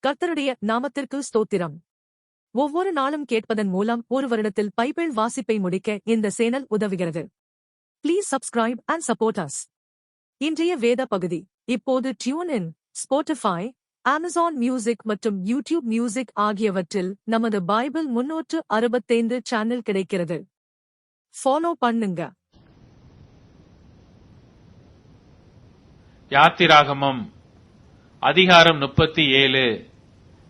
கர்த்தருடைய நாமத்திற்கு ஸ்தோத்திரம். ஒவ்வொரு நாளும் கேட்பதன் மூலம் ஒரு வருடத்தில் பைபிள் வாசிப்பை முடிக்க இந்த சேனல் உதவுகிறது. Please subscribe and support us. இன்றைய வேத பகுதி இப்போது tune in, Spotify, Amazon music மற்றும் யூடியூப் மியூசிக் ஆகியவற்றில் நமது பைபிள் 365 சேனல் கிடைக்கிறது. ஃபாலோ பண்ணுங்க. யாத்திராகமம் அதிகாரம் 37.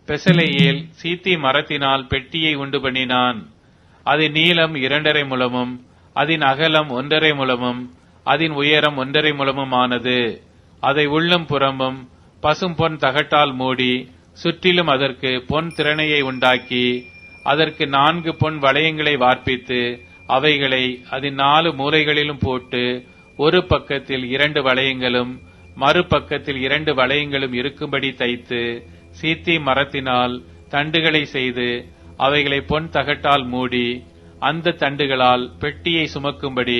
பெசலெயேல் சீத்தி மரத்தினால் பெட்டியை உண்டு பண்ணினான். அதன் நீளம் 2.5 முழமும் அதன் அகலம் 1.5 முழமும் அதன் உயரம் 1.5 முழமும் ஆனது. அதை உள்ளும் புறமும் பசும் பொன் தகட்டால் மூடி சுற்றிலும் அதற்கு பொன் திறனையை உண்டாக்கி அதற்கு 4 பொன் வளையங்களை வார்ப்பித்து அவைகளை அதன் 4 மூலைகளிலும் போட்டு ஒரு பக்கத்தில் 2 வளையங்களும் மறுபக்கத்தில் 2 வளையங்களும் இருக்கும்படி தைத்து சீத்தி மரத்தினால் தண்டுகளை செய்து அவைகளை பொன் தகட்டால் மூடி அந்த தண்டுகளால் பெட்டியை சுமக்கும்படி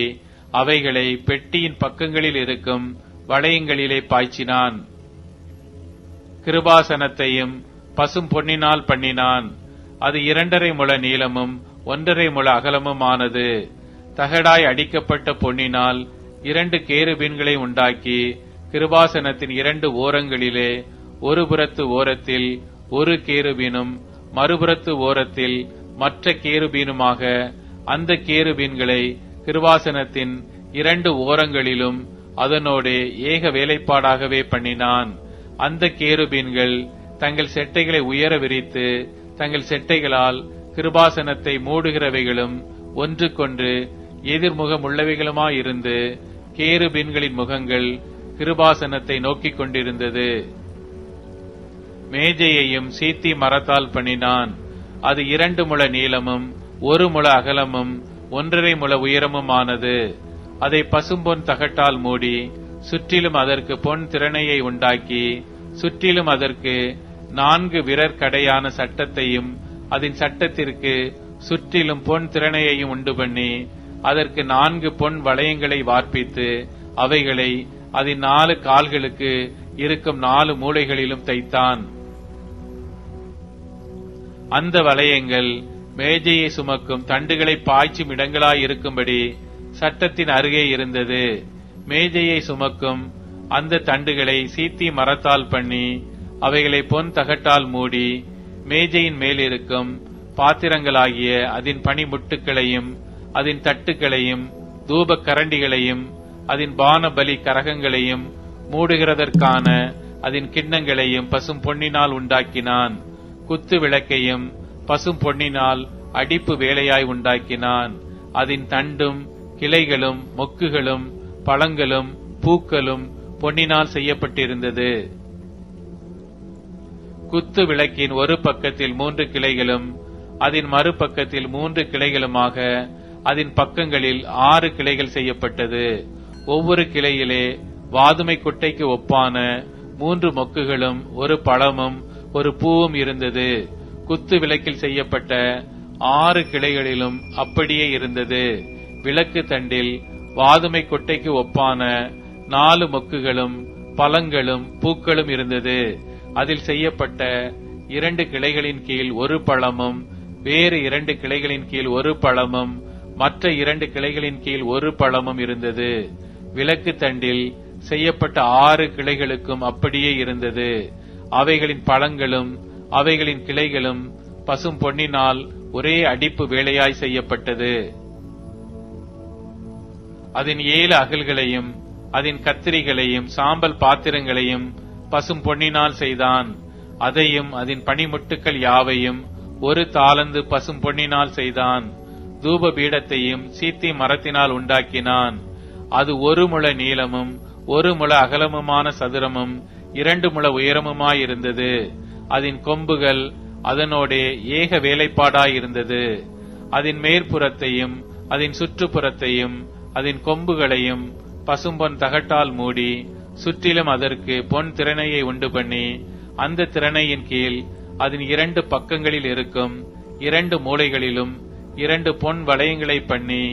அவைகளை பெட்டியின் பக்கங்களில் இருக்கும் வளையங்களிலே பாய்ச்சினான். கிருபாசனத்தையும் பசும் பொன்னினால் பண்ணினான். அது 2.5 முழ நீளமும் 1.5 முழ அகலமும் ஆனது. தகடாய் அடிக்கப்பட்ட பொன்னினால் 2 கேருபீன்களை உண்டாக்கி கிருபாசனத்தின் 2 ஓரங்களிலே ஒரு புறத்து ஓரத்தில் ஒரு கேருபீனும் மறுபுறத்து ஓரத்தில் மற்ற கேருபீனுமாக அந்த கேருபீன்களை கிருபாசனத்தின் 2 ஓரங்களிலும் அதனோடு ஏக வேலைப்பாடாகவே பண்ணினான். அந்த கேருபீன்கள் தங்கள் செட்டைகளை உயர விரித்து தங்கள் செட்டைகளால் கிருபாசனத்தை மூடுகிறவைகளும் ஒன்றுக்கொன்று எதிர்முகம் உள்ளவைகளுமாயிருந்து கேருபீன்களின் முகங்கள் கிருபாசனத்தை நோக்கிக் கொண்டிருந்தது. மேஜையையும் சீத்தி மரத்தால் பண்ணினான். அது 2 முழ நீளமும் 1 முழ அகலமும் 1.5 முழ உயரமும் ஆனது. அதை பசும்பொன் தகட்டால் மூடி சுற்றிலும் அதற்கு பொன் திறனையை உண்டாக்கி சுற்றிலும் அதற்கு 4 விரற்கடையான சட்டத்தையும் அதன் சட்டத்திற்கு சுற்றிலும் பொன் திறனையையும் உண்டு பண்ணி அதற்கு 4 பொன் வளையங்களை வார்ப்பித்து அவைகளை அதன் 4 கால்களுக்கு இருக்கும் 4 மூலைகளிலும் தைத்தான். அந்த வளையங்கள் மேஜையை சுமக்கும் தண்டுகளை பாய்ச்சும் இடங்களாயிருக்கும்படி சட்டத்தின் அருகே இருந்தது. மேஜையை சுமக்கும் அந்த தண்டுகளை சீத்தி மரத்தால் பண்ணி அவைகளை பொன் தகட்டால் மூடி மேஜையின் மேலிருக்கும் பாத்திரங்களாகிய அதன் பனிமுட்டுகளையும் அதன் தட்டுகளையும் தூப கரண்டிகளையும் அதன் பானபலி கரகங்களையும் மூடுகிறதற்கான அதன் கிண்ணங்களையும் பசும் பொன்னினால் உண்டாக்கினான். குத்து விளக்கையும் பசும் பொன்னினால் அடிப்பு வேலையாய் உண்டாக்கினான். அதன் தண்டும் கிளைகளும் மொக்குகளும் பழங்களும் பூக்களும் பொன்னினால் செய்யப்பட்டிருந்தது. குத்து விளக்கின் ஒரு பக்கத்தில் 3 கிளைகளும் அதன் மறுபக்கத்தில் 3 கிளைகளுமாக அதன் பக்கங்களில் 6 கிளைகள் செய்யப்பட்டது. ஒவ்வொரு கிளையிலே வாதுமை குட்டைக்கு ஒப்பான 3 மொக்குகளும் ஒரு பழமும் ஒரு பூவும் இருந்தது. குத்து விளக்கில் செய்யப்பட்ட 6 கிளைகளிலும் அப்படியே இருந்தது. விளக்கு தண்டில் வாதுமை கொட்டைக்கு ஒப்பான 4 மொக்குகளும் பழங்களும் பூக்களும் இருந்தது. அதில் செய்யப்பட்ட 2 கிளைகளின் கீழ் ஒரு பழமும் வேறு 2 கிளைகளின் கீழ் ஒரு பழமும் மற்ற 2 கிளைகளின் கீழ் ஒரு பழமும் இருந்தது. விளக்கு தண்டில் செய்யப்பட்ட 6 கிளைகளுக்கும் அப்படியே இருந்தது. அவைகளின் பழங்களும் அவைகளின் கிளைகளும் பசும் பொன்னினால் ஒரே அடிப்பு வேலையாய் செய்யப்பட்டது. அதன் 7 அகல்களையும் அதன் கத்திரிகளையும் சாம்பல் பாத்திரங்களையும் பசும் பொன்னினால் செய்தான். அதையும் அதன் பனிமுட்டுக்கள் யாவையும் 1 தாலந்து பசும் பொன்னினால் செய்தான். தூப பீடத்தையும் சீத்தி மரத்தினால் உண்டாக்கினான். அது 1 முழ நீளமும் 1 முழ அகலமுமான சதுரமும் 2 முழ உயரமுமாயிருந்தது. அதன் கொம்புகள் அதனோடே ஏக வேலைப்பாடாயிருந்தது. அதன் மேற்புறத்தையும் அதன் சுற்றுப்புறத்தையும் அதன் கொம்புகளையும் பசும்பொன் தகட்டால் மூடி சுற்றிலும் அதற்கு பொன் திறனையை உண்டு பண்ணி அந்த திறனையின் கீழ் அதன் 2 பக்கங்களில் இருக்கும் 2 மூலைகளிலும் 2 பொன் வளையங்களை பண்ணி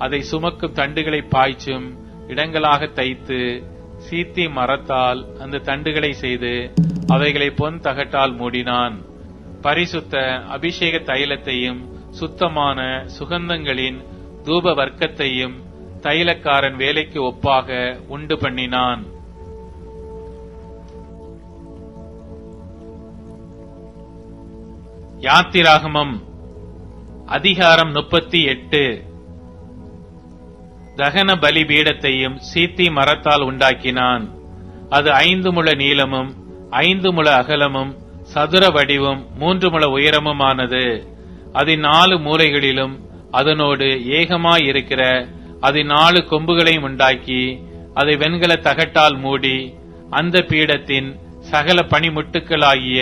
அதை சுமக்கும் தண்டுகளை பாய்ச்சும் இடங்களாக தைத்து சீத்தி மரத்தால் அந்த தண்டுகளை செய்து அவைகளை பொன் தகட்டால் மூடினான். பரிசுத்த அபிஷேக தைலத்தையும் சுத்தமான சுகந்தங்களின் தூப வர்க்கத்தையும் தைலக்காரன் வேலைக்கு ஒப்பாக உண்டு பண்ணினான். யாத்திராகமம் அதிகாரம் 38. தகன பலி பீடத்தையும் சீத்தி மரத்தால் உண்டாக்கினான். அது 5 முழ நீளமும் 5 முழ அகலமும் சதுர வடிவும் 3 முழ உயரமுமானது. அதன் 4 மூலைகளிலும் அதனோடு ஏகமாயிருக்கிற அதன் 4 கொம்புகளையும் உண்டாக்கி அதை வெண்கல தகட்டால் மூடி அந்த பீடத்தின் சகல பனிமுட்டுக்களாகிய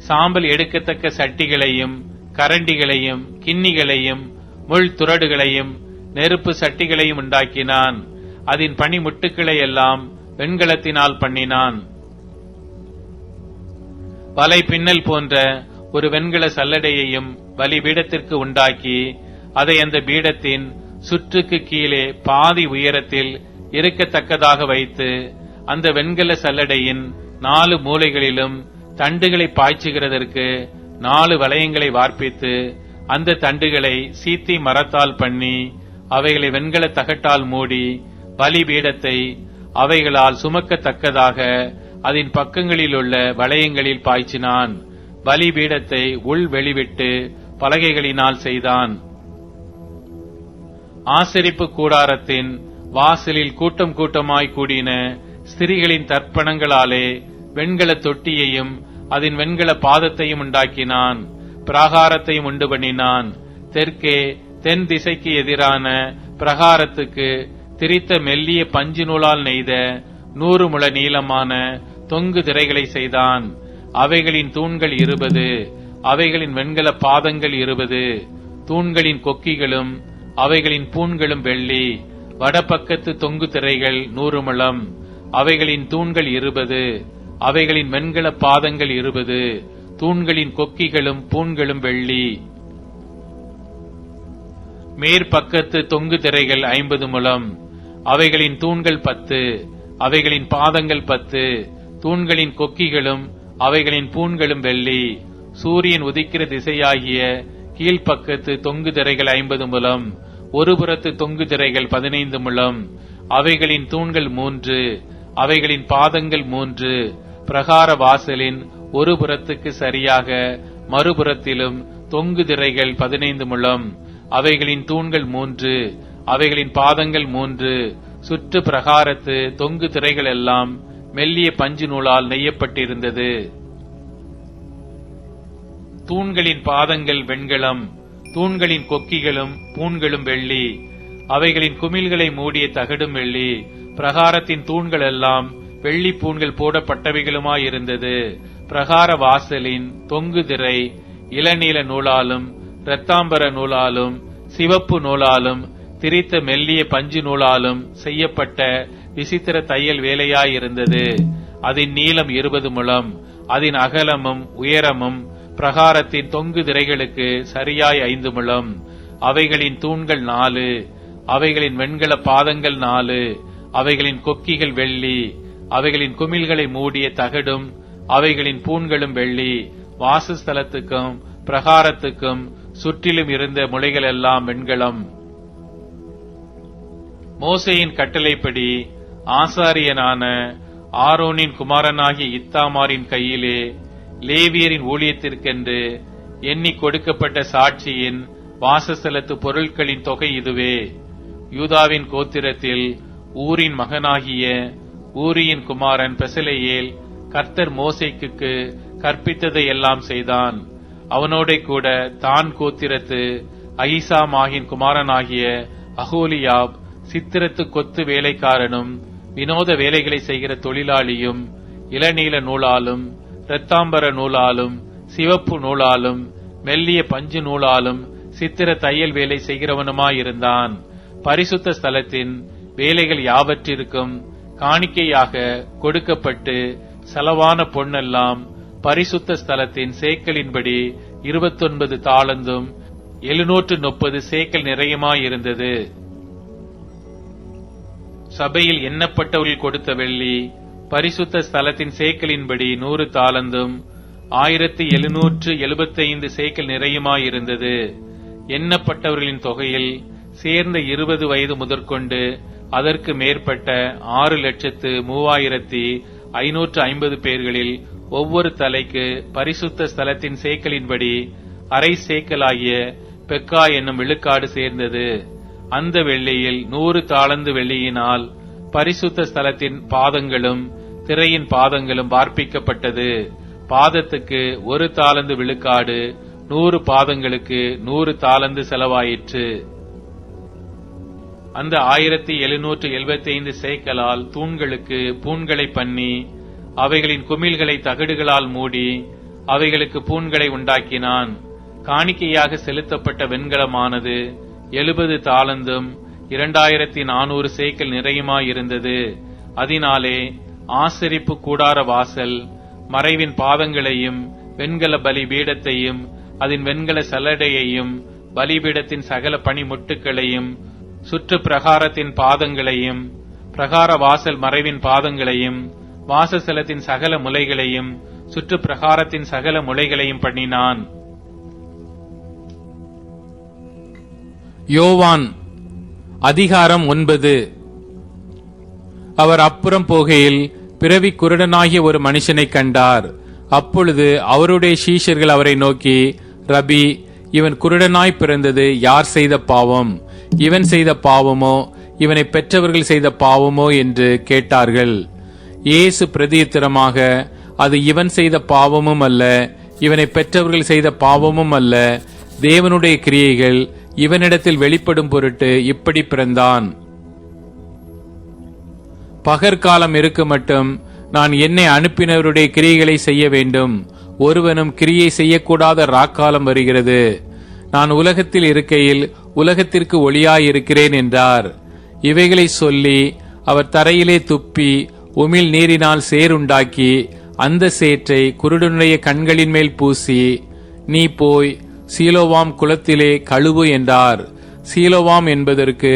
சாம்பல் எடுக்கத்தக்க சட்டிகளையும் கரண்டிகளையும் கிண்ணிகளையும் முள் துறடுகளையும் நெருப்பு சட்டிகளையும் உண்டாக்கினான். அதன் பனிமுட்டுக்களை எல்லாம் வெண்கலத்தினால் பண்ணினான். வலை பின்னல் போன்ற ஒரு வெண்கல சல்லடையையும் பலிபீடத்திற்கு உண்டாக்கி அதை அந்த பீடத்தின் சுற்றுக்கு கீழே பாதி உயரத்தில் இருக்கத்தக்கதாக வைத்து அந்த வெண்கல சல்லடையின் 4 மூலைகளிலும் தண்டுகளை பாய்ச்சுகிறதற்கு 4 வளையங்களை வார்ப்பித்து அந்த தண்டுகளை சீத்தி மரத்தால் பண்ணி அவைகளை வெண்கல தகட்டால் மூடி பலிபீடத்தை அவைகளால் சுமக்கத்தக்கதாக அதன் பக்கங்களில் உள்ள வளையங்களில் பாய்ச்சினான். பலிபீடத்தை உள் வெளிவிட்டு பலகைகளினால் செய்தான். ஆசரிப்பு கூடாரத்தின் வாசலில் கூட்டம் கூட்டமாய் கூடின ஸ்திரீகளின் தர்ப்பணங்களாலே வெண்கல தொட்டியையும் அதன் வெண்கல பாதத்தையும் உண்டாக்கினான். பிராகாரத்தையும் உண்டு பண்ணினான். தெற்கே தென் திசைக்கு எதிரான பிரகாரத்துக்கு திரித்த மெல்லிய பஞ்சு நூலால் நெய்த 100 முழ நீளமான தொங்கு திரைகளை செய்தான். அவைகளின் தூண்கள் 20, அவைகளின் வெண்கல பாதங்கள் 20, தூண்களின் கொக்கிகளும் அவைகளின் பூண்களும் வெள்ளி. வடபக்கத்து தொங்கு திரைகள் 100 முழம், அவைகளின் தூண்கள் 20, அவைகளின் வெண்கல பாதங்கள் 20, தூண்களின் கொக்கிகளும் பூண்களும் வெள்ளி. மேற்பக்கத்து தொங்கு திரைகள் 50 முழம், அவைகளின் தூண்கள் 10, அவைகளின் பாதங்கள் 10, தூண்களின் கொக்கிகளும் அவைகளின் பூண்களும் வெள்ளி. சூரியன் உதிக்கிற திசையாகிய கீழ்ப்பக்கத்து தொங்கு திரைகள் 50 முழம், ஒரு புறத்து தொங்கு திரைகள் 15 முழம், அவைகளின் தூண்கள் 3, அவைகளின் பாதங்கள் 3. பிரகார வாசலின் ஒரு புறத்துக்கு சரியாக மறுபுறத்திலும் தொங்கு திரைகள் 15 முழம், அவைகளின் தூண்கள் 3, அவைகளின் பாதங்கள் 3. சுற்று பிரகாரத்து தொங்கு திரைகள் எல்லாம் மெல்லிய பஞ்சு நூலால் நெய்யப்பட்டிருந்தது. தூண்களின் பாதங்கள் வெண்கலம், தூண்களின் கொக்கிகளும் பூண்களும் வெள்ளி, அவைகளின் குமிழ்களை மூடிய தகடும் வெள்ளி. பிரகாரத்தின் தூண்கள் எல்லாம் வெள்ளி பூண்கள் போடப்பட்டவைகளுமாயிருந்தது. பிரகார வாசலின் தொங்கு திரை இளநீல நூலாலும் இரத்தாம்பர நூலாலும் சிவப்பு நூலாலும் திரித்த மெல்லிய பஞ்சு நூலாலும் செய்யப்பட்ட விசித்திர தையல் வேலையாயிருந்தது. அதன் நீளம் 20 முழம், அதன் அகலமும் உயரமும் பிரகாரத்தின் தொங்கு திரைகளுக்கு சரியாய் 5 முழம். அவைகளின் தூண்கள் 4, அவைகளின் வெண்கல பாதங்கள் 4, அவைகளின் கொக்கிகள் வெள்ளி, அவைகளின் குமிழ்களை மூடிய தகடும் அவைகளின் பூண்களும் வெள்ளி. வாசஸ்தலத்துக்கும் பிரகாரத்துக்கும் சுற்றிலும் இருந்த முளைகள் எல்லாம் வெண்கலம். மோசேயின் கட்டளைப்படி ஆசாரியனான ஆரோனின் குமாரனாகிய இத்தாமாரின் கையிலே லேவியரின் ஊழியத்திற்கென்று எண்ணி கொடுக்கப்பட்ட சாட்சியின் வாசஸ்தலத்து பொருட்களின் தொகை இதுவே. யூதாவின் கோத்திரத்தில் ஊரின் மகனாகிய ஊரியின் குமாரன் பெசலெயேல் கர்த்தர் மோசேக்கு கற்பித்ததை எல்லாம் செய்தான். அவனோட கூட தான் கோத்திரத்து அகிசாமாகின் குமாரனாகிய அகோலியாப் சித்திரத்து கொத்து வேலைக்காரனும் வினோத வேலைகளை செய்கிற தொழிலாளியும் இளநீல நூலாலும் இரத்தாம்பர நூலாலும் சிவப்பு நூலாலும் மெல்லிய பஞ்சு நூலாலும் சித்திர தையல் வேலை செய்கிறவனுமாயிருந்தான். பரிசுத்த ஸ்தலத்தின் வேலைகள் யாவற்றிற்கும் காணிக்கையாக கொடுக்கப்பட்டு செலவான பொன்னெல்லாம் பரிசுத்த ஸ்தலத்தின் சேக்கலின்படி 29 தாலந்தும் 730 சேக்கல் நிறையுமாயிருந்தது. சபையில் எண்ணப்பட்டவர்கள் கொடுத்த வெள்ளி பரிசுத்த ஸ்தலத்தின் சேக்கலின்படி 100 தாலந்தும் 1775 சேக்கல் நிறையுமாயிருந்தது. எண்ணப்பட்டவர்களின் தொகையில் சேர்ந்த 20 வயது முதற்கொண்டு அதற்கு மேற்பட்ட 6,35,550 பேர்களில் ஒவ்வொரு தலைக்கு பரிசுத்த ஸ்தலத்தின் சேக்கலின்படி அரை சேக்கலாகிய பெக்கா என்னும் விழுக்காடு சேர்ந்தது. அந்த வெள்ளியில் 100 தாலந்து வெள்ளியினால் பரிசுத்த ஸ்தலத்தின் பாதங்களும் திரையின் பாதங்களும் வார்ப்பிக்கப்பட்டது. பாதத்துக்கு 1 தாலந்து விழுக்காடு, 100 பாதங்களுக்கு 100 தாலந்து செலவாயிற்று. அந்த 1775 சேக்கலால் தூண்களுக்கு பூண்களை பண்ணி அவைகளின் குமிழ்களை தகடுகளால் மூடி அவைகளுக்கு பூண்களை உண்டாக்கினான். காணிக்கையாக செலுத்தப்பட்ட வெண்கலமானது 70 தாலந்தும் 2400 சேக்கல் நிறையுமாயிருந்தது. அதனாலே ஆசரிப்பு கூடார வாசல், மறைவின் பாதங்களையும் வெண்கல பலி பீடத்தையும் அதன் வெண்கல சல்லடையையும் பலிபீடத்தின் சகல பணிமுட்டுகளையும் சுற்று பிரகாரத்தின் பாதங்களையும் பிரகார வாசல் மறைவின் பாதங்களையும் வாசஸ்தலத்தின் சகல முலைகளையும் சுற்று பிரகாரத்தின் சகல முலைகளையும் பண்ணினான். யோவான் அதிகாரம் 9. அவர் அப்புறம் போகையில் பிறவி குருடனாகிய ஒரு மனுஷனை கண்டார். அப்பொழுது அவருடைய சீஷர்கள் அவரை நோக்கி, ரபி, இவன் குருடனாய் பிறந்தது யார் செய்த பாவம்? இவன் செய்த பாவமோ இவனை பெற்றவர்கள் செய்த பாவமோ என்று கேட்டார்கள். இயேசு பிரதியுத்தரமாக, அது இவன் செய்த பாவமும் அல்ல, இவனை பெற்றவர்கள் செய்த பாவமும் அல்ல, தேவனுடைய கிரியைகள் இவனிடத்தில் வெளிப்படும் பொருட்டு இப்படி பிறந்தான். பகற்காலம் இருக்கு மட்டும் நான் என்னை அனுப்பினவருடைய கிரியைகளை செய்ய வேண்டும். ஒருவனும் கிரியை செய்யக்கூடாத ராக்காலம் வருகிறது. நான் உலகத்தில் இருக்கையில் உலகத்திற்கு ஒளியாயிருக்கிறேன் என்றார். இவைகளை சொல்லி அவர் தரையிலே துப்பி உமிழ் நீரினால் சேருண்டாக்கி அந்த சேற்றை குருடனுடைய கண்களின் மேல் பூசி, நீ போய் சீலோவாம் குளத்திலே கழுவு என்றார். சீலோவாம் என்பதற்கு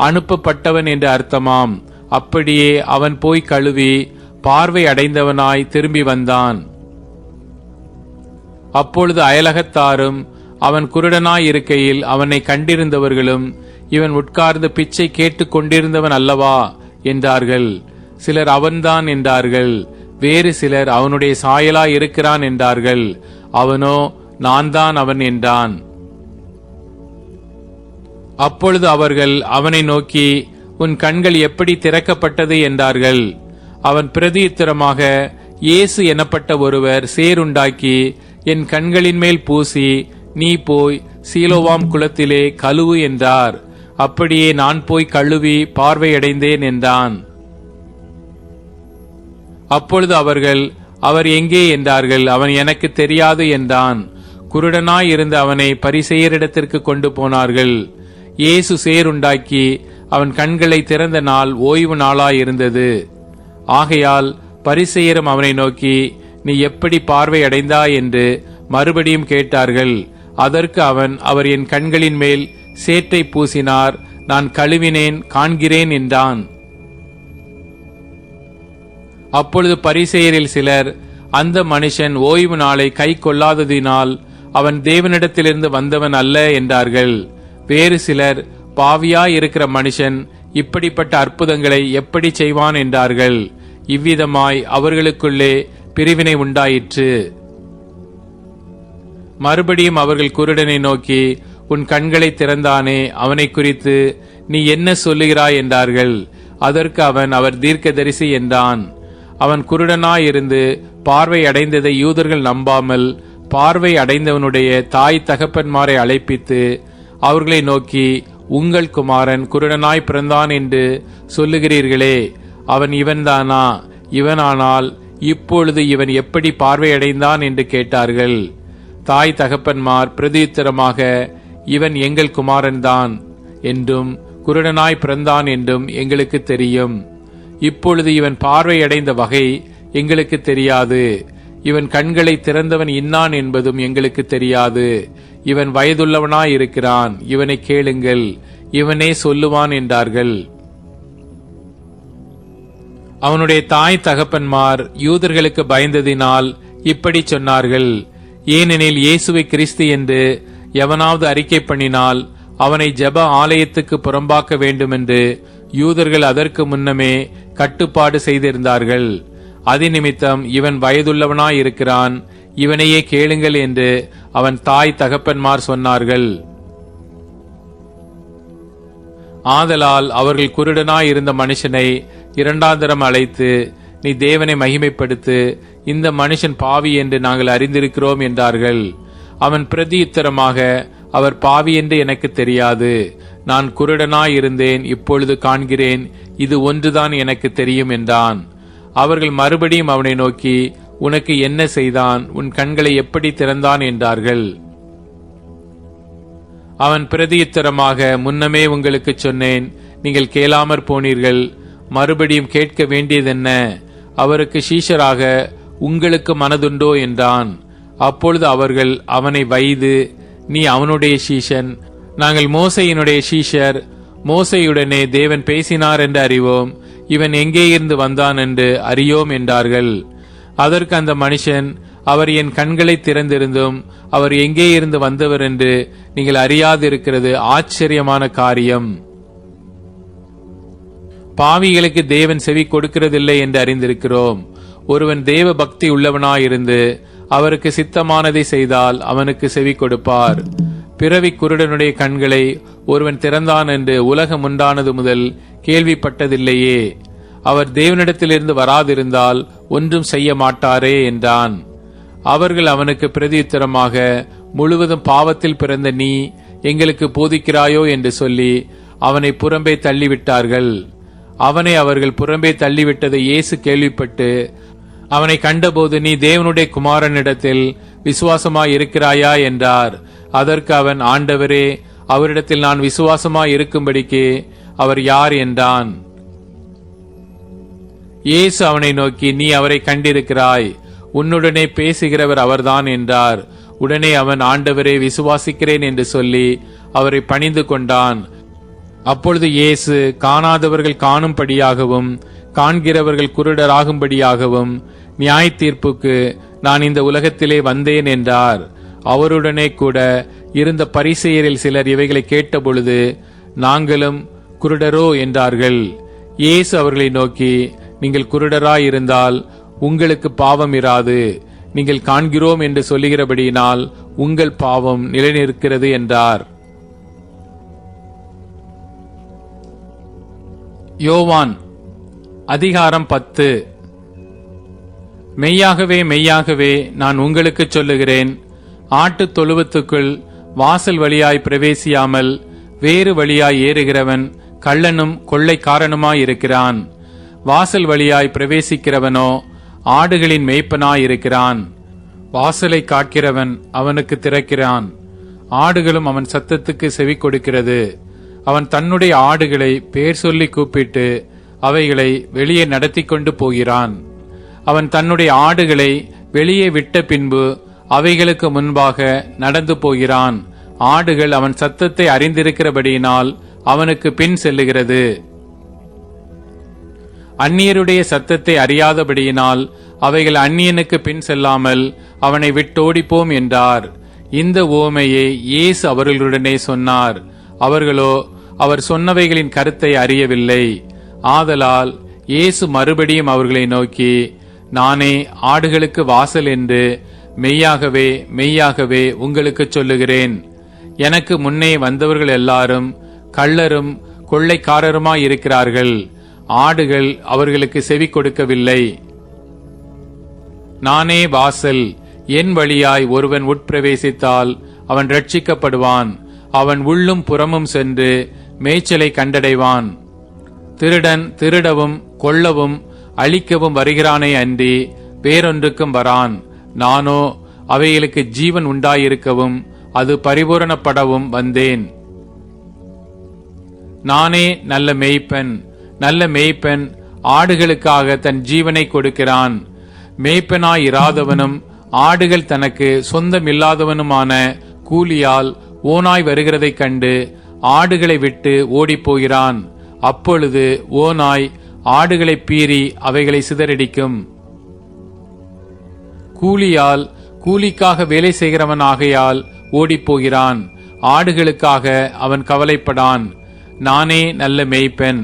அனுப்பப்பட்டவன் என்று அர்த்தமாம். அப்படியே அவன் போய் கழுவி பார்வை அடைந்தவனாய் திரும்பி வந்தான். அப்பொழுது அயலகத்தாரும் அவன் குருடனாய் இருக்கையில் அவனை கண்டிருந்தவர்களும், இவன் உட்கார்ந்து பிச்சை கேட்டுக் கொண்டிருந்தவன் அல்லவா என்றார்கள். சிலர் அவன்தான் என்றார்கள். வேறு சிலர் அவனுடைய சாயலாய் இருக்கிறான் என்றார்கள். அவனோ நான் தான் அவன் என்றான். அப்பொழுது அவர்கள் அவனை நோக்கி, உன் கண்கள் எப்படி திறக்கப்பட்டது என்றார்கள். அவன் பிரதியுத்தரமாக, இயேசு எனப்பட்ட ஒருவர் சேருண்டாக்கி என் கண்களின் மேல் பூசி, நீ போய் சீலோவாம் குளத்திலே கழுவு என்றார். அப்படியே நான் போய் கழுவி பார்வையடைந்தேன் என்றான். அப்பொழுது அவர்கள், அவர் எங்கே என்றார்கள். அவன் எனக்கு தெரியாது என்றான். குருடனாய் இருந்த அவனை பரிசேயரிடத்திற்கு கொண்டு போனார்கள். இயேசு சேருண்டாக்கி அவன் கண்களை திறந்த நாள் ஓய்வு நாளாயிருந்தது. ஆகையால் பரிசேயரும் அவனை நோக்கி, நீ எப்படி பார்வை அடைந்தாய் என்று மறுபடியும் கேட்டார்கள். அதற்கு அவன், அவர் என் கண்களின் மேல் சேற்றை பூசினார், நான் கழுவினேன், காண்கிறேன் என்றான். அப்பொழுது பரிசேயரில் சிலர், அந்த மனுஷன் ஓய்வு நாளை கை கொள்ளாததினால் அவன் தேவனிடத்திலிருந்து வந்தவன் அல்ல என்றார்கள். வேறு சிலர், பாவியாய் இருக்கிற மனுஷன் இப்படிப்பட்ட அற்புதங்களை எப்படி செய்வான் என்றார்கள். இவ்விதமாய் அவர்களுக்குள்ளே பிரிவினை உண்டாயிற்று. மறுபடியும் அவர்கள் குருடனை நோக்கி, உன் கண்களை திறந்தானே, அவனை குறித்து நீ என்ன சொல்லுகிறாய் என்றார்கள். அதற்கு அவன், அவர் தீர்க்கதரிசி என்றான். அவன் குருடனாயிருந்து பார்வை அடைந்ததை யூதர்கள் நம்பாமல் பார்வை அடைந்தவனுடைய தாய் தகப்பன்மாரை அழைப்பித்து அவர்களை நோக்கி, உங்கள் குமாரன் குருடனாய் பிறந்தான் என்று சொல்லுகிறீர்களே, அவன் இவன்தானா? இவனானால் இப்பொழுது இவன் எப்படி பார்வையடைந்தான் என்று கேட்டார்கள். தாய் தகப்பன்மார் பிரதியுத்தரமாக, இவன் எங்கள் குமாரன்தான் என்றும் குருடனாய் பிறந்தான் என்றும் எங்களுக்கு தெரியும். இப்பொழுது இவன் பார்வையடைந்த வகை எங்களுக்கு தெரியாது. இவன் கண்களை திறந்தவன் இன்னான் என்பதும் எங்களுக்கு தெரியாது. இவன் வயதுள்ளவனாயிருக்கிறான், இவனை கேளுங்கள், இவனே சொல்லுவான் என்றார்கள். அவனுடைய தாய் தகப்பன்மார் யூதர்களுக்கு பயந்ததினால் இப்படி சொன்னார்கள். ஏனெனில் இயேசுவை கிறிஸ்து என்று எவனாவது அறிக்கை பண்ணினால் அவனை ஜெப ஆலயத்துக்கு புறம்பாக்க வேண்டுமென்று யூதர்கள் அதற்கு முன்னமே கட்டுப்பாடு செய்திருந்தார்கள். அதிநிமித்தம் இவன் வயதுள்ளவனாயிருக்கிறான், இவனையே கேளுங்கள் என்று அவன் தாய் தகப்பன்மார் சொன்னார்கள். ஆதலால் அவர்கள் குருடனாயிருந்த மனுஷனை இரண்டாந்தரம் அழைத்து, நீ தேவனை மகிமைப்படுத்து, இந்த மனுஷன் பாவி என்று நாங்கள் அறிந்திருக்கிறோம் என்றார்கள். அவன் பிரதியுத்தரமாக, அவர் பாவி என்று எனக்கு தெரியாது, நான் குருடனாயிருந்தேன், இப்பொழுது காண்கிறேன், இது ஒன்றுதான் எனக்கு தெரியும் என்றான். அவர்கள் மறுபடியும் அவனை நோக்கி, உனக்கு என்ன செய்தான், உன் கண்களை எப்படி திறந்தான் என்றார்கள். அவன் பிரதியுத்தரமாக, முன்னமே உங்களுக்கு சொன்னேன், நீங்கள் கேளாமற் போனீர்கள், மறுபடியும் கேட்க வேண்டியதென்ன, அவருக்கு சீஷராக உங்களுக்கு மனதுண்டோ என்றான். அப்பொழுது அவர்கள் அவனை வைது, நீ அவனுடைய சீஷன், நாங்கள் மோசையினுடைய சீஷர், மோசையுடனே தேவன் பேசினார் என்று அறிவோம், இவன் எங்கே இருந்து வந்தான் என்று அறியோம் என்றார்கள். அதற்கு அந்த மனுஷன், அவர் என் கண்களை திறந்திருந்தும் அவர் எங்கே இருந்து வந்தவர் என்று நீங்கள் அறியாதிருக்கிறது ஆச்சரியமான காரியம். பாவிகளுக்கு தேவன் செவி கொடுக்கிறதில்லை என்று அறிந்திருக்கிறோம். ஒருவன் தேவ பக்தி உள்ளவனாயிருந்து அவருக்கு சித்தமானதை செய்தால் அவனுக்கு செவி கொடுப்பார். பிறவி குருடனுடைய கண்களை ஒருவன் திறந்தான் என்று உலகம் உண்டானது முதல் கேள்விப்பட்டதில்லையே, அவர் தேவனிடத்திலிருந்து வராதிருந்தால் ஒன்றும் செய்ய மாட்டாரே என்றான். அவர்கள் அவனுக்கு பிரதியுத்தரமாக, முழுவதும் பாவத்தில் பிறந்த நீ எங்களுக்கு போதிக்கிறாயோ என்று சொல்லி அவனை புறம்பே தள்ளிவிட்டார்கள். அவனை அவர்கள் புறம்பே தள்ளிவிட்டதை இயேசு கேள்விப்பட்டு அவனை கண்டபோது, நீ தேவனுடைய குமாரனிடத்தில் விசுவாசமாய் இருக்கிறாயா என்றார். அதற்கு அவன், ஆண்டவரே, அவரிடத்தில் நான் விசுவாசமாய் இருக்கும்படிக்கு அவர் யார் என்றான். இயேசு அவனை நோக்கி, நீ அவரை கண்டிருக்கிறாய், உன்னுடனே பேசுகிறவர் அவர்தான் என்றார். உடனே அவன், ஆண்டவரே, விசுவாசிக்கிறேன் என்று சொல்லி அவரை பணிந்து கொண்டான். அப்பொழுது இயேசு, காணாதவர்கள் காணும்படியாகவும் காண்கிறவர்கள் குருடராகும்படியாகவும் நியாய தீர்ப்புக்கு நான் இந்த உலகத்திலே வந்தேன் என்றார். அவருடனே கூட இருந்த பரிசேயரில் சிலர் இவைகளை கேட்டபொழுது, நாங்களும் குருடரோ என்றார்கள். இயேசு அவர்களை நோக்கி, நீங்கள் குருடராயிருந்தால் உங்களுக்கு பாவம் இராது, நீங்கள் காண்கிறோம் என்று சொல்லுகிறபடியினால் உங்கள் பாவம் நிலைநிற்கிறது என்றார். யோவான் அதிகாரம் 10. மெய்யாகவே மெய்யாகவே நான் உங்களுக்கு சொல்லுகிறேன், ஆட்டுத் தொழுவத்துக்குள் வாசல் வழியாய் பிரவேசியாமல் வேறு வழியாய் ஏறுகிறவன் கள்ளனும் கொள்ளைக்காரனுமாயிருக்கிறான். வாசல் வழியாய் பிரவேசிக்கிறவனோ ஆடுகளின் மேய்ப்பனாயிருக்கிறான். வாசலை காக்கிறவன் அவனுக்கு திறக்கிறான், ஆடுகளும் அவன் சத்தத்துக்கு செவி கொடுக்கிறது. அவன் தன்னுடைய ஆடுகளை பேர் சொல்லி கூப்பிட்டு அவைகளை வெளியே நடத்தி கொண்டு போகிறான். அவன் தன்னுடைய ஆடுகளை வெளியே விட்ட பின்பு அவைகளுக்கு முன்பாக நடந்து போகிறான். ஆடுகள் அவன் சத்தத்தை அறிந்திருக்கிறபடியினால் அவனுக்கு பின் செல்லுகிறது. அந்நியருடைய சத்தத்தை அறியாதபடியினால் அவைகள் அந்நியனுக்கு பின் செல்லாமல் அவனை விட்டோடிப்போம் என்றார். இந்த உவமையை இயேசு அவர்களுடனே சொன்னார். அவர்களோ அவர் சொன்னவைகளின் கருத்தை அறியவில்லை. ஆதலால் இயேசு மறுபடியும் அவர்களை நோக்கி, நானே ஆடுகளுக்கு வாசல் என்று மெய்யாகவே மெய்யாகவே உங்களுக்கு சொல்லுகிறேன். எனக்கு முன்னே வந்தவர்கள் எல்லாரும் கள்ளரும் கொள்ளைக்காரருமாயிருக்கிறார்கள், ஆடுகள் அவர்களுக்கு செவி கொடுக்கவில்லை. நானே வாசல், என் வழியாய் ஒருவன் உட்பிரவேசித்தால் அவன் ரட்சிக்கப்படுவான். அவன் உள்ளும் புறமும் சென்று மேய்ச்சலை கண்டடைவான். திருடன் திருடவும் கொல்லவும் அழிக்கவும் வருகிறானே அன்றி வேறொன்றுக்கும் வரான். நானோ அவைகளுக்கு ஜீவன் உண்டாயிருக்கவும் அது பரிபூரணப்படவும் வந்தேன். நானே நல்ல மேய்ப்பன். நல்ல மேய்ப்பன் ஆடுகளுக்காக தன் ஜீவனை கொடுக்கிறான். மேய்ப்பனாயிராதவனும் ஆடுகள் தனக்கு சொந்தமில்லாதவனுமான கூலியால் ஓனாய் வருகிறதைக் கண்டு ஆடுகளை விட்டு ஓடிப்போகிறான். அப்பொழுது ஓனாய் ஆடுகளை பீறி அவைகளை சிதறடிக்கும். கூலியால் கூலிக்காக வேலை செய்கிறவன் ஆகையால் ஓடிப்போகிறான். ஆடுகளுக்காக அவன் கவலைப்படான். நானே நல்ல மேய்ப்பன்.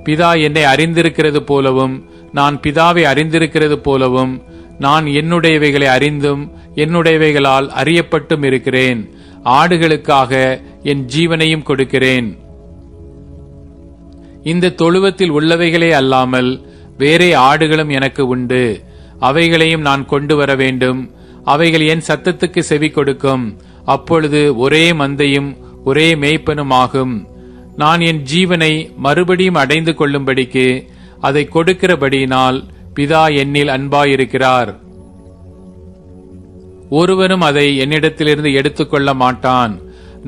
பிதா என்னை அறிந்திருக்கிறது போலவும் நான் பிதாவை அறிந்திருக்கிறது போலவும் நான் என்னுடையவைகளை அறிந்தும் என்னுடையவைகளால் அறியப்பட்டும் இருக்கிறேன். ஆடுகளுக்காக என் ஜீவனையும் கொடுக்கிறேன். இந்த தொழுவத்தில் உள்ளவைகளே அல்லாமல் வேறே ஆடுகளும் எனக்கு உண்டு. அவைகளையும் நான் கொண்டு வர வேண்டும். அவைகள் என் சத்தத்துக்கு செவி கொடுக்கும். அப்பொழுது ஒரே மந்தையும் ஒரே மேய்ப்பனும் ஆகும். நான் என் ஜீவனை மறுபடியும் அடைந்து கொள்ளும்படிக்கு அதை கொடுக்கிறபடியினால் பிதா என்னில் அன்பாயிருக்கிறார். ஒருவரும் அதை என்னிடத்திலிருந்து எடுத்துக்கொள்ள மாட்டான்.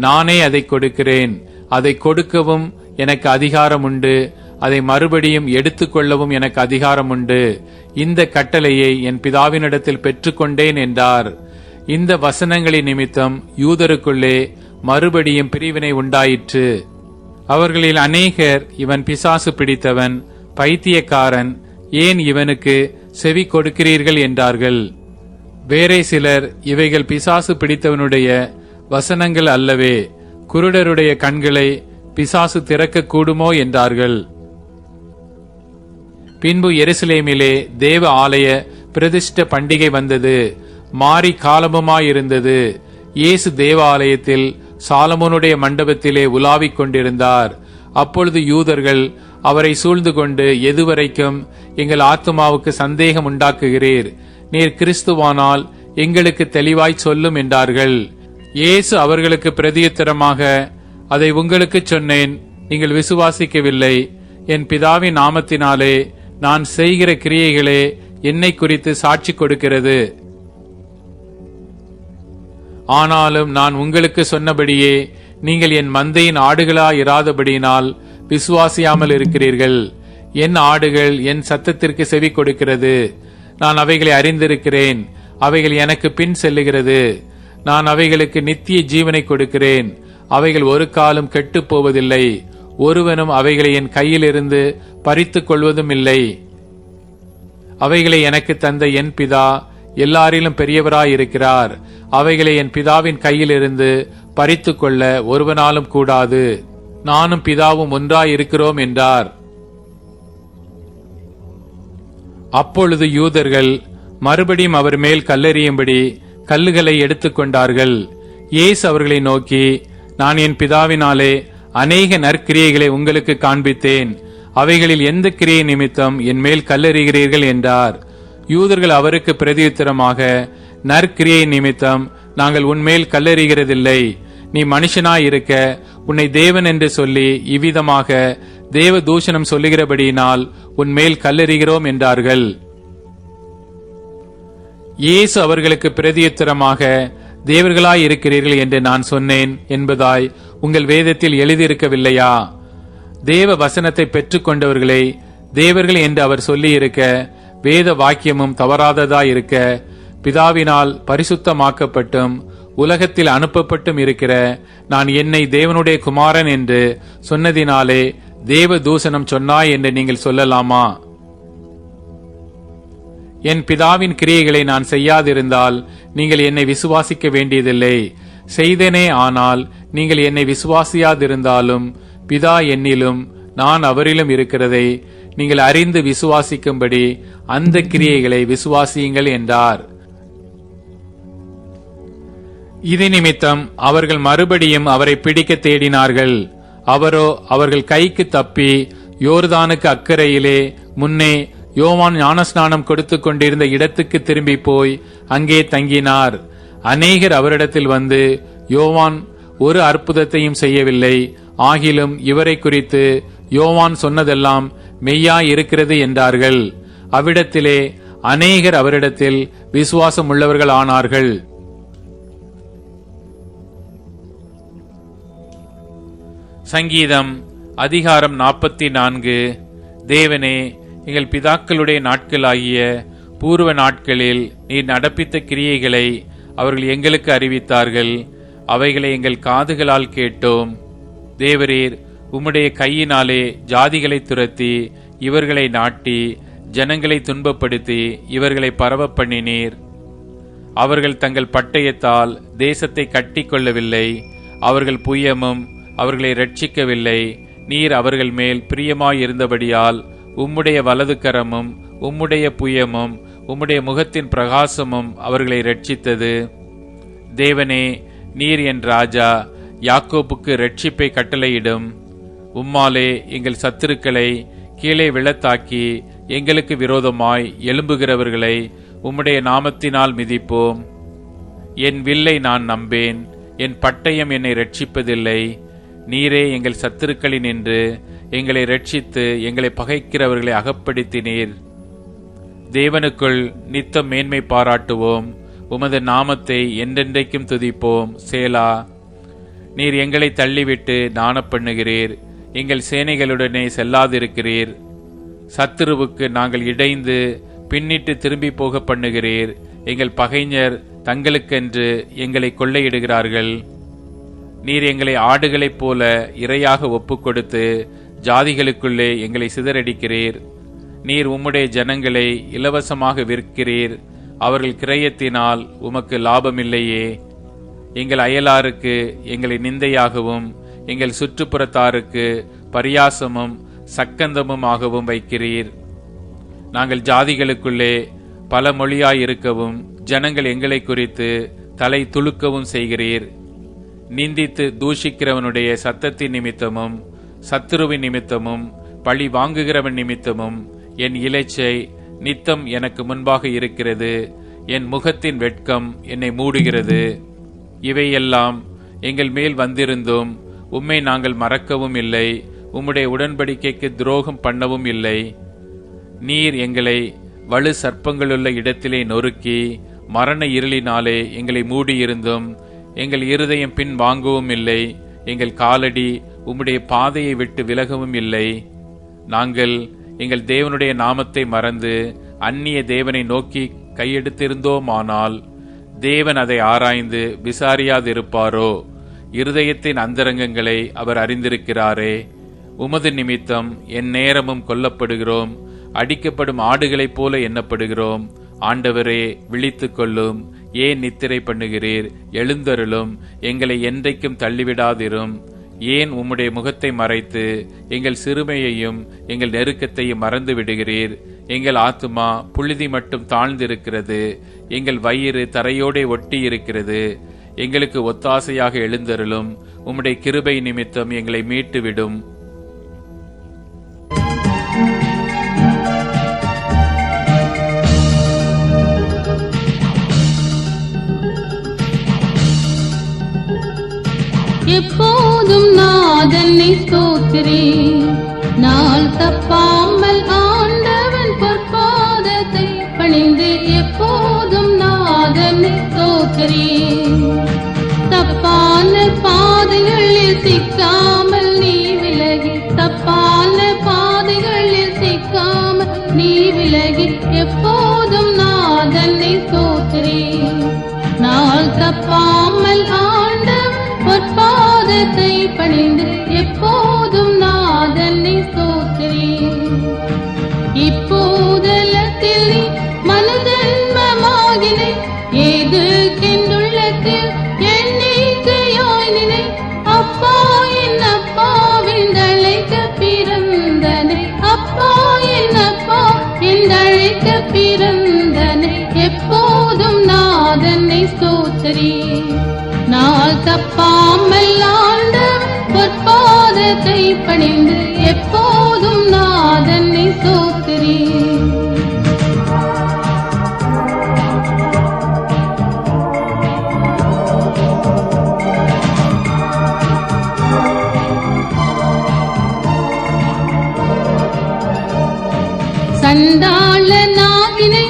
நானே அதை கொடுக்கிறேன். அதை கொடுக்கவும் எனக்கு அதிகாரம் உண்டு. அதை மறுபடியும் எடுத்துக்கொள்ளவும் எனக்கு அதிகாரம் உண்டு. இந்த கட்டளையை என் பிதாவினிடத்தில் பெற்றுக்கொண்டேன் என்றார். இந்த வசனங்களின் நிமித்தம் யூதருக்குள்ளே மறுபடியும் பிரிவினை உண்டாயிற்று. அவர்களில் அநேகர், இவன் பிசாசு பிடித்தவன், பைத்தியக்காரன், ஏன் இவனுக்கு செவி கொடுக்கிறீர்கள் என்றார்கள். வேறே சிலர், இவைகள் பிசாசு பிடித்தவனுடைய வசனங்கள் அல்லவே, குருடருடைய கண்களை பிசாசு திறக்க கூடுமோ என்றார்கள். பின்பு எருசலேமிலே தேவ ஆலய பிரதிஷ்ட பண்டிகை வந்தது. மாறி காலமுமாயிருந்தது. இயேசு தேவாலயத்தில் சாலமோனுடைய மண்டபத்திலே உலாவிக் கொண்டிருந்தார். அப்பொழுது யூதர்கள் அவரை சூழ்ந்து கொண்டு, எதுவரைக்கும் எங்கள் ஆத்துமாவுக்கு சந்தேகம் உண்டாக்குகிறீர்? நீர் கிறிஸ்துவானால் எங்களுக்கு தெளிவாய் சொல்லும் என்றார்கள். இயேசு அவர்களுக்கு பிரதியுத்தரமாக, அதை உங்களுக்கு சொன்னேன், நீங்கள் விசுவாசிக்கவில்லை. என் பிதாவின் நாமத்தினாலே நான் செய்கிற கிரியைகளே என்னை குறித்து சாட்சி கொடுக்கிறது. ஆனாலும் நான் உங்களுக்கு சொன்னபடியே நீங்கள் என் மந்தையின் ஆடுகளாயிராதபடியினால் விசுவாசியாமல் இருக்கிறீர்கள். என் ஆடுகள் என் சத்தத்திற்கு செவி கொடுக்கிறது. நான் அவைகளை அறிந்திருக்கிறேன். அவைகள் எனக்கு பின் செல்லுகிறது. நான் அவைகளுக்கு நித்திய ஜீவனை கொடுக்கிறேன். அவைகள் ஒரு காலம் கெட்டுப் போவதில்லை. ஒருவனும் அவைகளை என் கையிலிருந்து பறித்துக் கொள்வதும் இல்லை. அவைகளை எனக்கு தந்த என் பிதா எல்லாரிலும் பெரியவராயிருக்கிறார். அவைகளை என் பிதாவின் கையிலிருந்து பறித்துக் கொள்ள ஒருவனாலும் கூடாது. நானும் பிதாவும் ஒன்றாயிருக்கிறோம் என்றார். அப்பொழுது யூதர்கள் மறுபடியும் அவர் மேல் கல்லெறியும்படி கல்லுகளை எடுத்துக்கொண்டார்கள். இயேசு அவர்களை நோக்கி, நான் என் பிதாவினாலே அநேக நற்கிரியைகளை உங்களுக்கு காண்பித்தேன். அவைகளில் எந்த கிரியை நிமித்தம் என் மேல் கல்லெறிகிறீர்கள் என்றார். யூதர்கள் அவருக்கு பிரதியுத்தரமாக, நற்கிரியை நிமித்தம் நாங்கள் உன்மேல் கல்லெறிகிறதில்லை. நீ மனுஷனாயிருக்க உன்னை தேவன் என்று சொல்லி இவ்விதமாக தேவ தூஷணம் சொல்லுகிறபடியினால் உன்மேல் கல்லெறிகிறோம் என்றார்கள். இயேசு அவர்களுக்கு பிரதியுத்தரமாக, தேவர்களாயிருக்கிறீர்கள் என்று நான் சொன்னேன் என்பதாய் உங்கள் வேதத்தில் எழுதியிருக்கவில்லையா? தேவ வசனத்தை பெற்றுக் கொண்டவர்களை தேவர்கள் என்று அவர் சொல்லியிருக்க, வேத வாக்கியமும் தவறாததாயிருக்க, பிதாவினால் பரிசுத்தமாக்கப்பட்டும் உலகத்தில் அனுப்பப்பட்டும் இருக்கிற நான் என்னை தேவனுடைய குமாரன் என்று சொன்னதினாலே தேவ தூஷணம் சொன்னாய் என்று நீங்கள் சொல்லலாமா? என் பிதாவின் கிரியைகளை நான் செய்யாதிருந்தால் நீங்கள் என்னை விசுவாசிக்க வேண்டியதில்லை. செய்தேனே ஆனால் நீங்கள் என்னை விசுவாசியாதிருந்தாலும் பிதா என்னிலும் நான் அவரிலும் இருக்கிறதை நீங்கள் அறிந்து விசுவாசிக்கும்படி அந்த கிரியைகளை விசுவாசியுங்கள் என்றார். இது நிமித்தம் அவர்கள் மறுபடியும் அவரை பிடிக்க தேடினார்கள். அவரோ அவர்கள் கைக்கு தப்பி யோர்தானுக்கு அக்கறையிலே முன்னே யோவான் ஞானஸ்நானம் கொடுத்துக் கொண்டிருந்த இடத்துக்கு திரும்பி போய் அங்கே தங்கினார். அநேகர் அவரிடத்தில் வந்து, யோவான் ஒரு அற்புதத்தையும் செய்யவில்லை, ஆகிலும் இவரை குறித்து யோவான் சொன்னதெல்லாம் மெய்யாய் இருக்கிறது என்றார்கள். அவ்விடத்திலே அநேகர் அவரிடத்தில் விசுவாசம் உள்ளவர்கள் ஆனார்கள். சங்கீதம் அதிகாரம் 44. தேவனே, எங்கள் பிதாக்களுடைய நாட்களாகிய பூர்வ நாட்களில் நீர் நடப்பித்த கிரியைகளை அவர்கள் எங்களுக்கு அறிவித்தார்கள். அவைகளை எங்கள் காதுகளால் கேட்டோம். தேவரீர் உம்முடைய கையினாலே ஜாதிகளை துரத்தி இவர்களை நாட்டி ஜனங்களை துன்பப்படுத்தி இவர்களை பரவ பண்ணினீர். அவர்கள் தங்கள் பட்டயத்தால் தேசத்தை கட்டி கொள்ளவில்லை, அவர்கள் புயமும் அவர்களை ரட்சிக்கவில்லை. நீர் அவர்கள் மேல் பிரியமாயிருந்தபடியால் உம்முடைய வலது கரமும் உம்முடைய புயமும் உம்முடைய முகத்தின் பிரகாசமும் அவர்களை ரட்சித்தது. தேவனே, நீர் என் ராஜா, யாக்கோப்புக்கு ரட்சிப்பை கட்டளையிடும். உம்மாலே எங்கள் சத்துருக்களை கீழே விழத்தாக்கி எங்களுக்கு விரோதமாய் எழும்புகிறவர்களை உம்முடைய நாமத்தினால் மிதிப்போம். என் வில்லை நான் நம்பேன், என் பட்டயம் என்னை ரட்சிப்பதில்லை. நீரே எங்கள் சத்துருக்களின் நின்று எங்களை ரட்சித்து எங்களை பகைக்கிறவர்களை அகப்படுத்தினீர். தேவனுக்குள் நித்தம் மேன்மை பாராட்டுவோம், உமது நாமத்தை என்றென்றைக்கும் துதிப்போம். சேலா. நீர் எங்களை தள்ளிவிட்டு நாணப்பண்ணுகிறீர், எங்கள் சேனைகளுடனே செல்லாதிருக்கிறீர். சத்துருவுக்கு நாங்கள் இடைந்து பின்னிட்டு திரும்பி போக பண்ணுகிறீர். எங்கள் பகைஞர் தங்களுக்கென்று எங்களை கொள்ளையிடுகிறார்கள். நீர் எங்களை ஆடுகளைப் போல இரையாக ஒப்புக்கொடுத்து ஜாதிகளுக்குள்ளே எங்களை சிதறடிக்கிறீர். நீர் உம்முடைய ஜனங்களை இலவசமாக விற்கிறீர், அவர்கள் கிரயத்தினால் உமக்கு லாபமில்லையே. எங்கள் அயலாருக்கு எங்களை நிந்தையாகவும் எங்கள் சுற்றுப்புறத்தாருக்கு பரியாசமும் சக்கந்தமுமாகவும் வைக்கிறீர். நாங்கள் ஜாதிகளுக்குள்ளே பல மொழியாயிருக்கவும் ஜனங்கள் எங்களை குறித்து தலை துளுக்கவும் செய்கிறீர். நிந்தித்து தூஷிக்கிறவனுடைய சத்தத்தின் நிமித்தமும் சத்துருவின் நிமித்தமும் பழி வாங்குகிறவன் நிமித்தமும் என் இலைச்சை நித்தம் எனக்கு முன்பாக இருக்கிறது. என் முகத்தின் வெட்கம் என்னை மூடுகிறது. இவையெல்லாம் எங்கள் மேல் வந்திருந்தும் உம்மை நாங்கள் மறக்கவும் இல்லை, உம்முடைய உடன்படிக்கைக்கு துரோகம் பண்ணவும் இல்லை. நீர் எங்களை வலு சர்ப்பங்களுள்ள இடத்திலே நொறுக்கி மரண இருளினாலே எங்களை மூடியிருந்தும் எங்கள் இருதயம் பின் வாங்கவும் இல்லை, எங்கள் காலடி உம்முடைய பாதையை விட்டு விலகவும் இல்லை. நாங்கள் எங்கள் தேவனுடைய நாமத்தை மறந்து அந்நிய தேவனை நோக்கி கையெடுத்திருந்தோமானால் தேவன் அதை ஆராய்ந்து விசாரியாதிருப்பாரோ? இருதயத்தின் அந்தரங்கங்களை அவர் அறிந்திருக்கிறாரே. உமது நிமித்தம் என் நேரமும் கொல்லப்படுகிறோம், அடிக்கப்படும் ஆடுகளைப் போல எண்ணப்படுகிறோம். ஆண்டவரே, விழித்துக் கொள்ளும். ஏன் நித்திரை பண்ணுகிறீர்? எழுந்தருளும், எங்களை என்றைக்கும் தள்ளிவிடாதிரும். ஏன் உம்முடைய முகத்தை மறைத்து எங்கள் சிறுமையையும் எங்கள் நெருக்கத்தையும் மறந்து விடுகிறீர்? எங்கள் ஆத்துமா புழுதி மட்டும் தாழ்ந்திருக்கிறது, எங்கள் வயிறு தரையோடே ஒட்டி இருக்கிறது. எங்களுக்கு ஒத்தாசையாக எழுந்தருளும், உம்முடைய கிருபை நிமித்தம் எங்களை மீட்டுவிடும். எப்போதும் நாதனை ஸ்தோத்திரே, நாள் தப்பாமல் ஆண்டவன் பொற்பாதத்தை பணிந்து எப்போதும் நாதனை ஸ்தோத்திரே. தப்பான பாதைகளில் சிக்காமல் நீ விலகி, தப்பான பாதைகளில் சிக்காமல் நீ விலகி எப்போதும் நாதனை ஸ்தோத்திரே. நாள் தப்பாமல் ஆண்டவன் பொற்பாதத்தை பணிந்து எப்போதும் நாதனை ஸ்தோத்திரே. இப்போதலத்தில் நீ மனஜன்மமாகினை, ஏதுக்கென்றுள்ளத்தில் எண்ணிக்கையாய் நினை. அப்பா என் அப்பாவின் அழைக்க பிறந்தனை, அப்பா என் அப்பா என்றழைக்க பிறந்தனை. எப்போதும் நாதனை ஸ்தோத்திரே. நாள் தப்பாமல் ஆண்டவன் பொற்பாதத்தை பணிந்து எப்போதும் நாதனை ஸ்தோத்திரே. சண்டாள நாகினை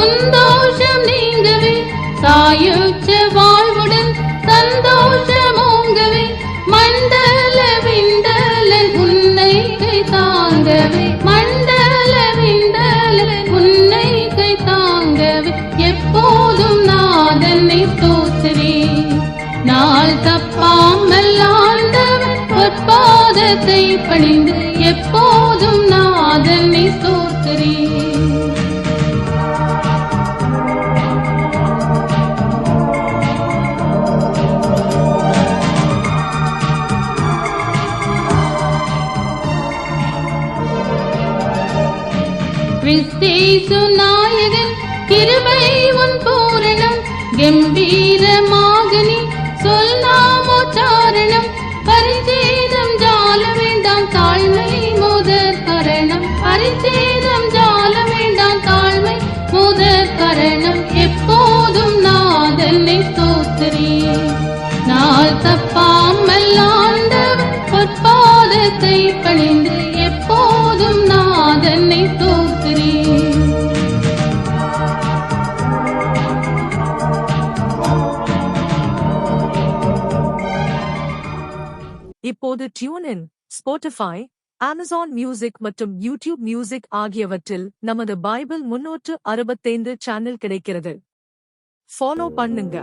உந்தோஷம் நீங்கவே, சாயுச்ச வாழ்வுடன் சந்தோஷமோங்கவே. மண்டல விண்டலன் உன்னை கை தாங்கவே, மண்டல விண்டலன் உன்னை கை தாங்கவே. எப்போதும் நாதனை ஸ்தோத்திரே. நாள் தப்பாமல் ஆண்டவன் பொற்பாதத்தை பணிந்து எப்போதும் நாதனை ஸ்தோத்திரி. கிறிஸ்தேசு நாயகன் கிருபை உன் பூரணம், கம்பீரமாக நீ சொல் நாமோச்சாரணம். பரிச்சேதம் ஜால வேண்டாம் தாழ்மை முதற் கரணம், பரிச்சேதம் ஜால வேண்டாம் தாழ்மை முதற் கரணம். எப்போதும் நாதனை ஸ்தோத்திரி. நாள் தப்பாமல் ஆண்டவர் பொற்பாதத்தை பணிந்து எப்போதும் நாதனை ஸ்தோத்திரி. இப்போது tune in, Spotify, Amazon music மற்றும் யூடியூப் மியூசிக் ஆகியவற்றில் நமது பைபிள் 365 சேனல் கிடைக்கிறது. ஃபாலோ பண்ணுங்க.